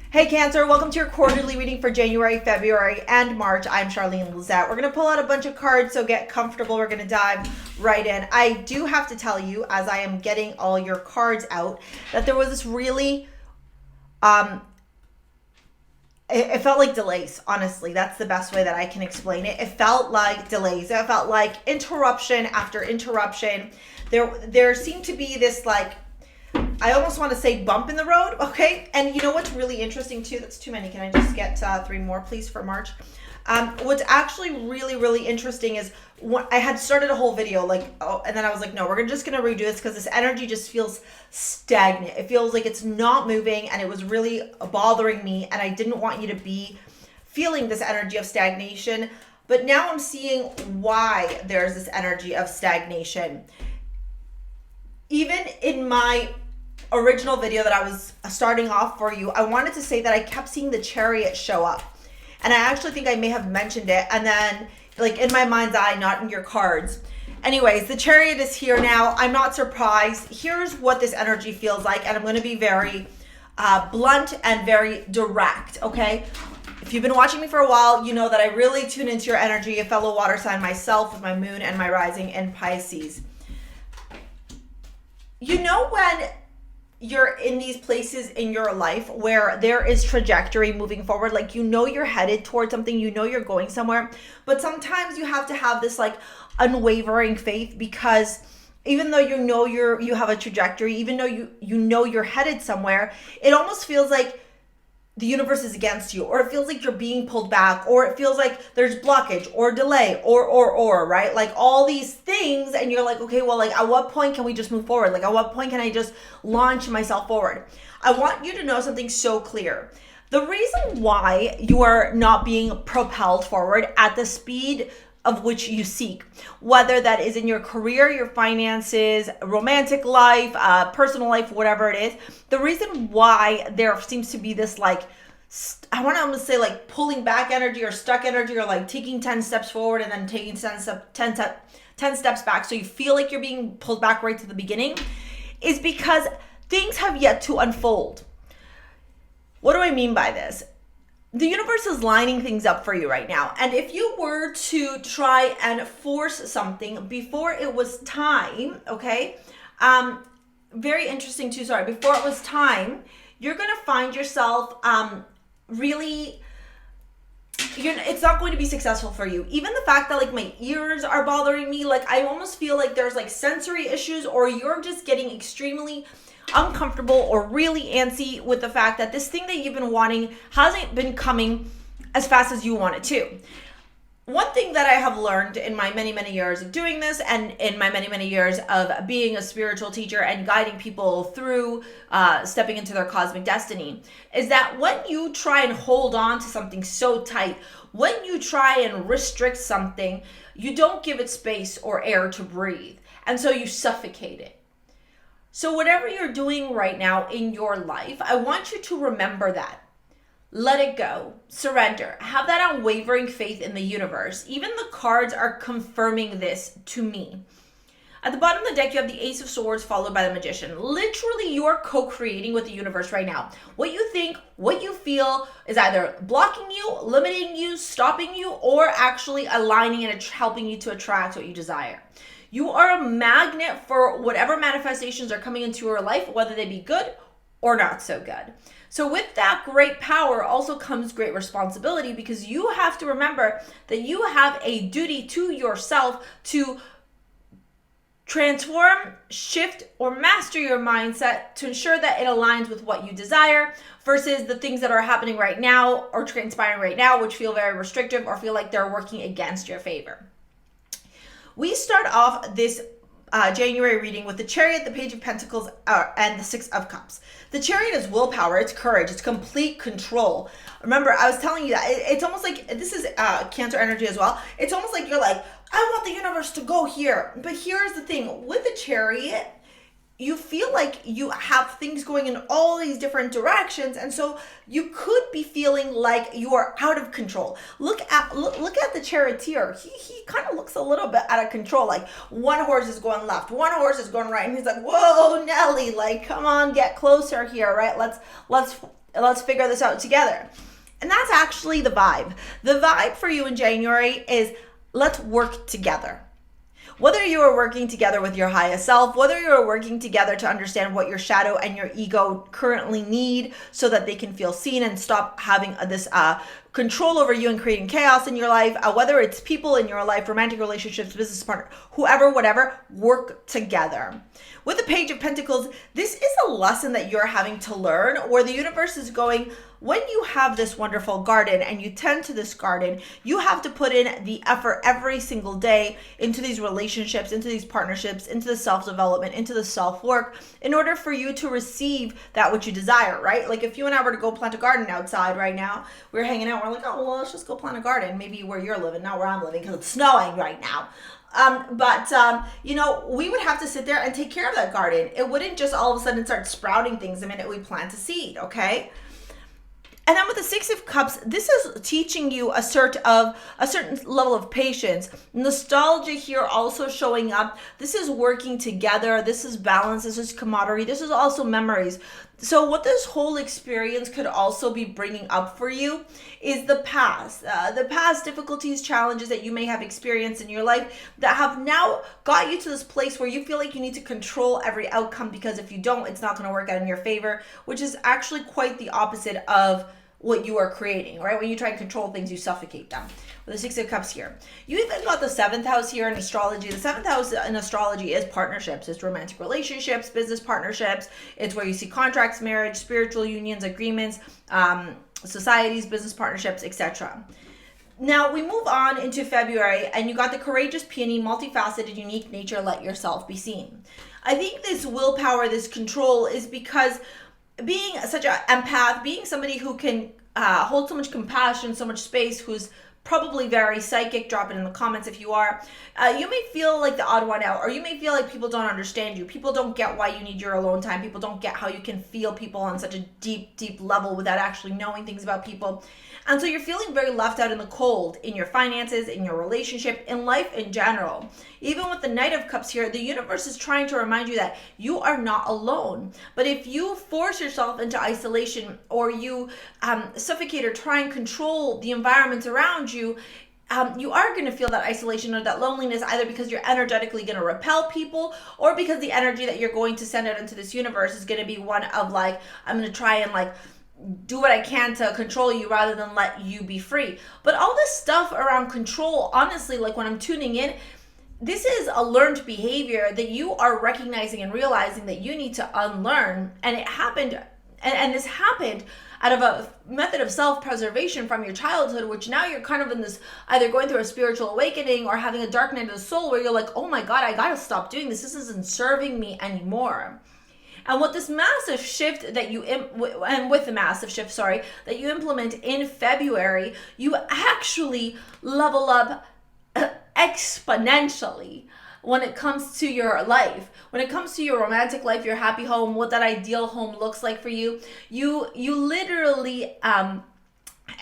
Hey Cancer, welcome to your quarterly reading for January, February, and March. I'm Charlene Lizette. We're going to pull out a bunch of cards, so get comfortable. We're going to dive right in. I do have to tell you, as I am getting all your cards out, that there was this really, it felt like delays, honestly. That's the best way that I can explain it. It felt like delays. It felt like interruption after interruption. There seemed to be this I almost want to say bump in the road, okay? And you know what's really interesting too? That's too many. Can I just get 3 more, please, for March? What's actually really, really interesting is I had started a whole video, and then I was like, no, we're just going to redo this because this energy just feels stagnant. It feels like it's not moving, and it was really bothering me, and I didn't want you to be feeling this energy of stagnation. But now I'm seeing why there's this energy of stagnation. Even in my original video that I was starting off for you, I wanted to say that I kept seeing the Chariot show up. And I actually think I may have mentioned it, and then in my mind's eye, not in your cards. Anyways, the Chariot is here now. I'm not surprised. Here's what this energy feels like, and I'm going to be very blunt and very direct, okay? If you've been watching me for a while, you know that I really tune into your energy, a fellow water sign myself with my moon and my rising in Pisces. You know when you're in these places in your life where there is trajectory moving forward, you're headed towards something, you're going somewhere, but sometimes you have to have this unwavering faith, because even though you have a trajectory, even though you're headed somewhere, it almost feels like the universe is against you, or it feels like you're being pulled back, or it feels like there's blockage or delay or right? All these things, and you're like, okay, well, at what point can we just move forward? At what point can I just launch myself forward? I want you to know something so clear. The reason why you are not being propelled forward at the speed of which you seek, whether that is in your career, your finances, romantic life, personal life, whatever it is, the reason why there seems to be this I want to almost say pulling back energy or stuck energy, or taking 10 steps forward and then taking 10 steps back, so you feel like you're being pulled back right to the beginning, is because things have yet to unfold. What do I mean by this? The universe is lining things up for you right now. And if you were to try and force something before it was time, okay, very interesting too, sorry, before it was time, you're going to find yourself it's not going to be successful for you. Even the fact that my ears are bothering me, I almost feel like there's sensory issues, or you're just getting extremely uncomfortable or really antsy with the fact that this thing that you've been wanting hasn't been coming as fast as you want it to. One thing that I have learned in my many, many years of doing this, and in my many, many years of being a spiritual teacher and guiding people through stepping into their cosmic destiny, is that when you try and hold on to something so tight, when you try and restrict something, you don't give it space or air to breathe. And so you suffocate it. So whatever you're doing right now in your life, I want you to remember that. Let it go. Surrender. Have that unwavering faith in the universe. Even the cards are confirming this to me. At the bottom of the deck, you have the Ace of Swords followed by the Magician. Literally, you're co-creating with the universe right now. What you think, what you feel is either blocking you, limiting you, stopping you, or actually aligning and helping you to attract what you desire. You are a magnet for whatever manifestations are coming into your life, whether they be good or not so good. So with that great power also comes great responsibility, because you have to remember that you have a duty to yourself to transform, shift, or master your mindset to ensure that it aligns with what you desire versus the things that are happening right now or transpiring right now, which feel very restrictive or feel like they're working against your favor. We start off this January reading with the Chariot, the Page of Pentacles, and the Six of Cups. The Chariot is willpower, it's courage, it's complete control. Remember, I was telling you that it's almost like, this is Cancer energy as well. It's almost like you're like, I want the universe to go here. But here's the thing, with the Chariot, you feel like you have things going in all these different directions, and so you could be feeling like you are out of control. Look at the charioteer. He kind of looks a little bit out of control. Like one horse is going left, one horse is going right, and he's like, "Whoa, Nelly! Like, come on, get closer here, right? Let's let's figure this out together. And that's actually the vibe. The vibe for you in January is let's work together. Whether you are working together with your highest self, whether you are working together to understand what your shadow and your ego currently need so that they can feel seen and stop having this control over you and creating chaos in your life, whether it's people in your life, romantic relationships, business partner, whoever, whatever, work together. With the Page of Pentacles, this is a lesson that you're having to learn, where the universe is going, when you have this wonderful garden and you tend to this garden, you have to put in the effort every single day into these relationships, into these partnerships, into the self-development, into the self-work, in order for you to receive that which you desire, right? Like if you and I were to go plant a garden outside right now, we're hanging out, we're like, oh, well, let's just go plant a garden. Maybe where you're living, not where I'm living, because it's snowing right now. You know, we would have to sit there and take care of that garden. It wouldn't just all of a sudden start sprouting things the minute we plant a seed, okay? And then with the Six of Cups, this is teaching you a certain level of patience. Nostalgia here also showing up. This is working together. This is balance. This is camaraderie. This is also memories. So what this whole experience could also be bringing up for you is the past difficulties, challenges that you may have experienced in your life that have now got you to this place where you feel like you need to control every outcome, because if you don't, it's not going to work out in your favor, which is actually quite the opposite of what you are creating, right? When you try and control things, you suffocate them. With the Six of Cups here, you even got the 7th house here in astrology. The 7th house in astrology is partnerships. It's romantic relationships, business partnerships. It's where you see contracts, marriage, spiritual unions, agreements, societies, business partnerships, etc. Now we move on into February, and you got the courageous peony, multifaceted, unique nature, let yourself be seen. I think this willpower, this control, is because being such an empath, being somebody who can hold so much compassion, so much space, who's probably very psychic, drop it in the comments if you are, you may feel like the odd one out, or you may feel like people don't understand you. People don't get why you need your alone time. People don't get how you can feel people on such a deep, deep level without actually knowing things about people. And so you're feeling very left out in the cold in your finances, in your relationship, in life in general. Even with the Knight of Cups here, the universe is trying to remind you that you are not alone. But if you force yourself into isolation, or you suffocate or try and control the environment around you, you are going to feel that isolation or that loneliness, either because you're energetically going to repel people, or because the energy that you're going to send out into this universe is going to be one of like, I'm going to try and like do what I can to control you rather than let you be free. But all this stuff around control, honestly, like when I'm tuning in, this is a learned behavior that you are recognizing and realizing that you need to unlearn. And it happened, and this happened out of a method of self-preservation from your childhood, which now you're kind of in this, either going through a spiritual awakening or having a dark night of the soul where you're like, oh my God, I gotta stop doing this. This isn't serving me anymore. And with this massive shift that you, that you implement in February, you actually level up exponentially when it comes to your life. When it comes to your romantic life, your happy home, what that ideal home looks like for you, you literally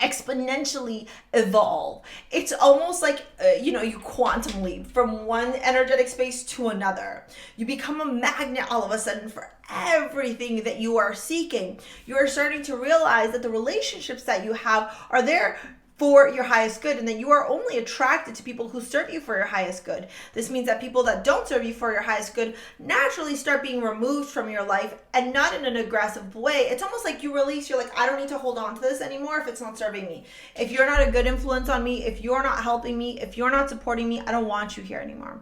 exponentially evolve. It's almost like you quantum leap from one energetic space to another. You become a magnet all of a sudden for everything that you are seeking. You are starting to realize that the relationships that you have are there for your highest good, and that you are only attracted to people who serve you for your highest good. This means that people that don't serve you for your highest good naturally start being removed from your life, and not in an aggressive way. It's almost like you release, you're like, I don't need to hold on to this anymore if it's not serving me. If you're not a good influence on me, if you're not helping me, if you're not supporting me, I don't want you here anymore.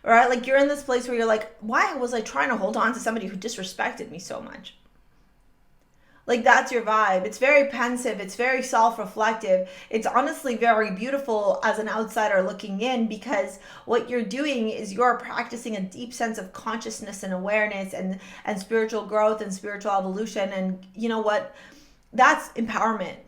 All right, like you're in this place where you're like, why was I trying to hold on to somebody who disrespected me so much? Like that's your vibe. It's very pensive. It's very self-reflective. It's honestly very beautiful as an outsider looking in, because what you're doing is you're practicing a deep sense of consciousness and awareness and spiritual growth and spiritual evolution. And you know what? That's empowerment.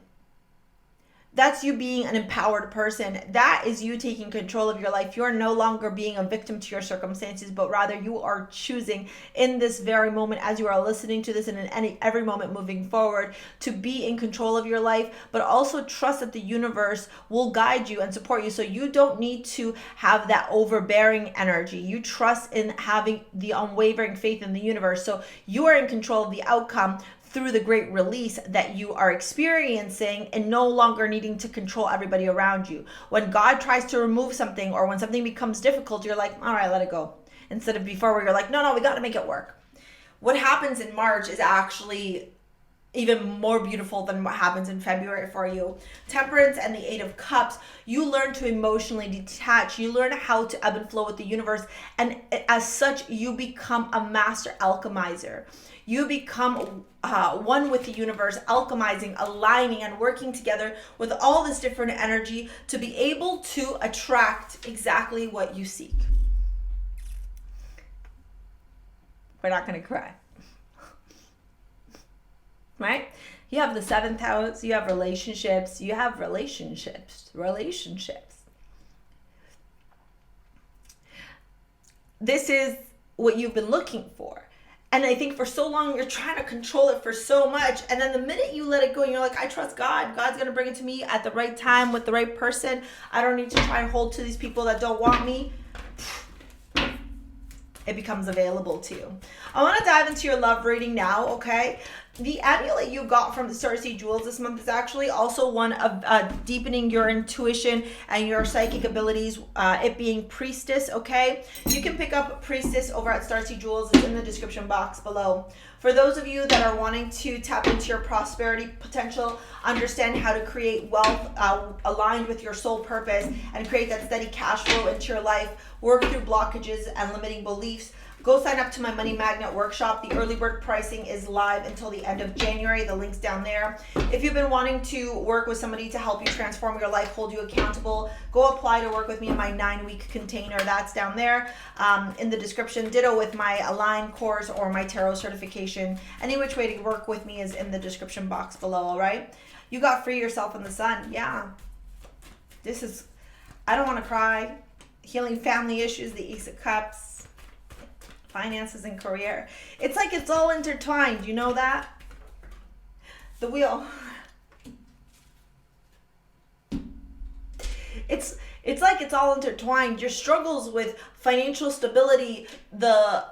That's you being an empowered person. That is you taking control of your life. You're no longer being a victim to your circumstances, but rather you are choosing in this very moment, as you are listening to this and in every moment moving forward, to be in control of your life, but also trust that the universe will guide you and support you. So you don't need to have that overbearing energy. You trust in having the unwavering faith in the universe. So you are in control of the outcome through the great release that you are experiencing and no longer needing to control everybody around you. When God tries to remove something or when something becomes difficult, you're like, all right, let it go. Instead of before where you're like, no, we got to make it work. What happens in March is actually even more beautiful than what happens in February for you. Temperance and the Eight of Cups, you learn to emotionally detach. You learn how to ebb and flow with the universe. And as such, you become a master alchemizer. You become one with the universe, alchemizing, aligning, and working together with all this different energy to be able to attract exactly what you seek. We're not going to cry. Right? You have the 7th house, you have relationships, This is what you've been looking for. And I think for so long, you're trying to control it for so much. And then the minute you let it go, and you're like, I trust God. God's going to bring it to me at the right time with the right person. I don't need to try and hold to these people that don't want me. It becomes available to you. I want to dive into your love reading now, okay? The amulet you got from the STARSEA Jewels this month is actually also one of deepening your intuition and your psychic abilities, it being Priestess, okay? You can pick up Priestess over at STARSEA Jewels. It's in the description box below. For those of you that are wanting to tap into your prosperity potential, understand how to create wealth aligned with your soul purpose and create that steady cash flow into your life, work through blockages and limiting beliefs, go sign up to my Money Magnet workshop. The early bird pricing is live until the end of January. The link's down there. If you've been wanting to work with somebody to help you transform your life, hold you accountable, go apply to work with me in my 9-week container. That's down there in the description. Ditto with my Align course or my tarot certification. Any which way to work with me is in the description box below, all right? You got Free Yourself in the Sun. Yeah. This is, I don't want to cry. Healing family issues, the Ace of Cups. Finances and career. It's like it's all intertwined. You know that? The Wheel. It's like it's all intertwined. Your struggles with financial stability, the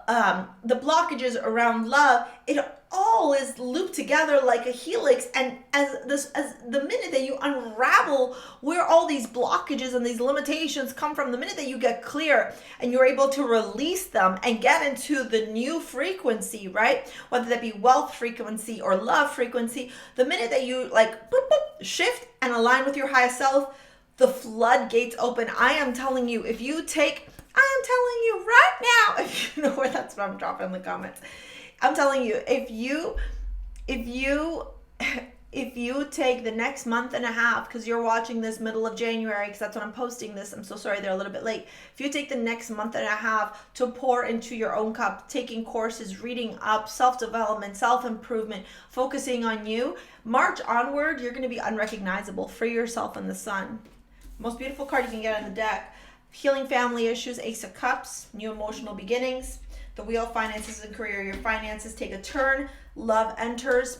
blockages around love, it all is looped together like a helix. And as the minute that you unravel where all these blockages and these limitations come from, the minute that you get clear and you're able to release them and get into the new frequency, right? Whether that be wealth frequency or love frequency, the minute that you like boop, boop, shift and align with your highest self, the floodgates open. I am telling you, if you take, I am telling you right now, if you know where that's from, drop it in the comments. I'm telling you, if you take the next month and a half, because you're watching this middle of January, because that's when I'm posting this, I'm so sorry they're a little bit late. If you take the next month and a half to pour into your own cup, taking courses, reading up, self-development, self-improvement, focusing on you, March onward, you're going to be unrecognizable. Free Yourself in the Sun. Most beautiful card you can get on the deck. Healing family issues, Ace of Cups, new emotional beginnings. The Wheel, finances and career. Your finances take a turn. Love enters.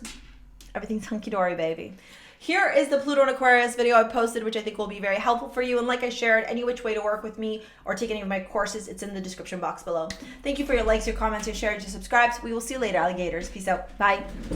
Everything's hunky-dory, baby. Here is the Pluto and Aquarius video I posted, which I think will be very helpful for you. And like I shared, any which way to work with me or take any of my courses, it's in the description box below. Thank you for your likes, your comments, your shares, your subscribes. We will see you later, alligators. Peace out. Bye.